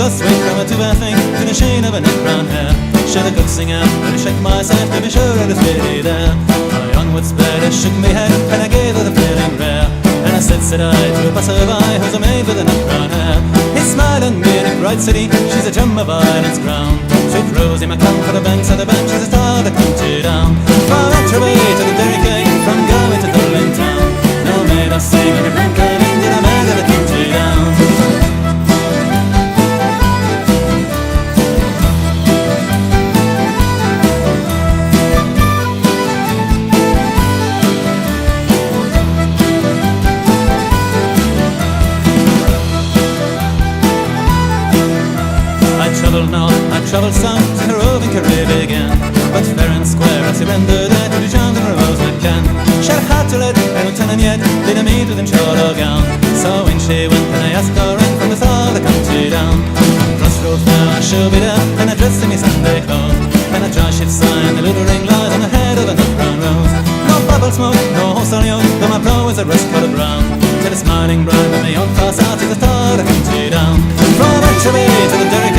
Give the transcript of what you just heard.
So sweet from a tuba thing to the sheen of a neck brown hair. Should the cook sing out, but I shake myself to be sure it is really there. My onwards bed, I shook me head, and I gave her the feeling rare. And I said I, to a passerby who's a maid with a nut brown hair. He smiled and made a bright city, she's a gem of Ireland's crown. Sweet Rosie McCann for the banks of the bench, she's a star that counted down. From Etterby to the Derry Gate, from Galway to Dublin town. No maid I sing, and a blank of England, a maid that counted down. I travelled south to the roving Caribbean, but fair and square I surrendered there to the charms of Rose McCann. She had to let her lieutenant yet did I meet within Charlotte gown. So in she went and I asked her in from the south of the country down. Crossroads now she'll be there and I dressed in me Sunday clothes. And a dry ship sign, the little ring lies on the head of a nut brown rose. No bubble smoke, no horse on young, though my brow is a rust colour brown. Till the smiling bride with me on cross out to the star of the country down. From Etterby to the Derry